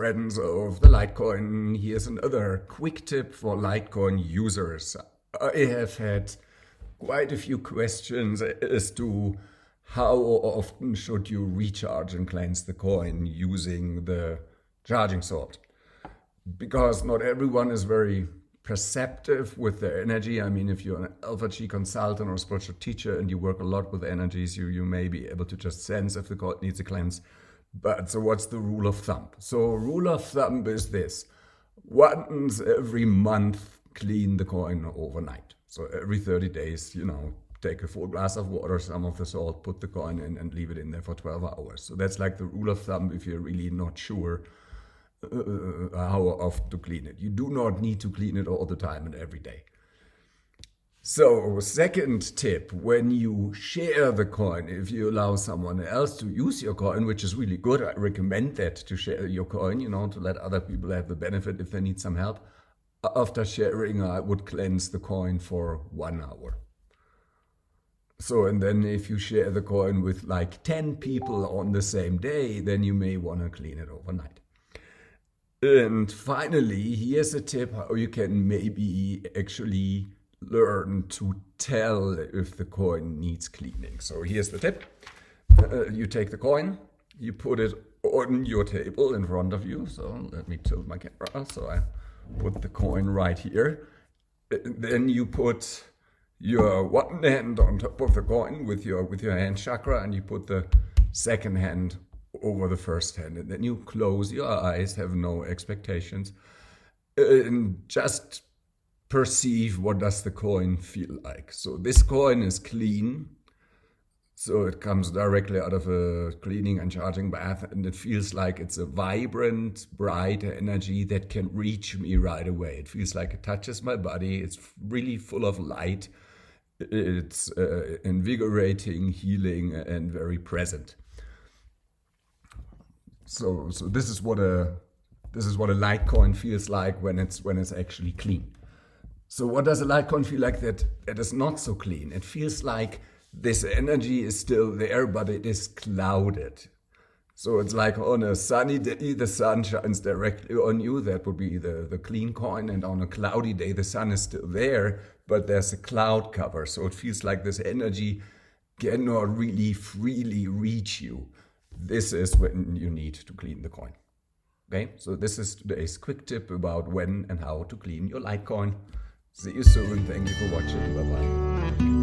friends of the Litecoin. Here's another quick tip for Litecoin users. I have had quite a few questions as to how often should you recharge and cleanse the coin using the charging salt. Because not everyone is very perceptive with their energy. I mean, if you're an Alpha Chi consultant or spiritual teacher and you work a lot with energies, you may be able to just sense if the coin needs a cleanse. But so what's the rule of thumb? So rule of thumb is this: once every month, clean the coin overnight. So every 30 days, take a full glass of water, some of the salt, put the coin in and leave it in there for 12 hours. So that's like the rule of thumb if you're really not sure how often to clean it. You do not need to clean it all the time and every day. So second tip, when you share the coin, if you allow someone else to use your coin, which is really good, I recommend that, to share your coin, to let other people have the benefit if they need some help. After sharing, I would cleanse the coin for 1 hour. So, and then if you share the coin with like 10 people on the same day, then you may want to clean it overnight. And finally, here's a tip how you can maybe actually learn to tell if the coin needs cleaning. So here's the tip. You take the coin, you put it on your table in front of you. So let me tilt my camera. So I put the coin right here. Then you put your one hand on top of the coin with your hand chakra, and you put the second hand over the first hand, and then you close your eyes, have no expectations, and just perceive what does the coin feel like. So this coin is clean, so it comes directly out of a cleaning and charging bath, and it feels like it's a vibrant, bright energy that can reach me right away. It feels like it touches my body. It's really full of light. It's invigorating, healing, and very present. So this is what a Litecoin feels like when it's actually clean. So what does a Litecoin feel like that is not so clean? It feels like this energy is still there, but it is clouded. So it's like on a sunny day, the sun shines directly on you. That would be the clean coin. And on a cloudy day, the sun is still there, but there's a cloud cover. So it feels like this energy cannot really freely reach you. This is when you need to clean the coin. Okay, so this is today's quick tip about when and how to clean your Litecoin. See you soon. Thank you for watching. Bye-bye.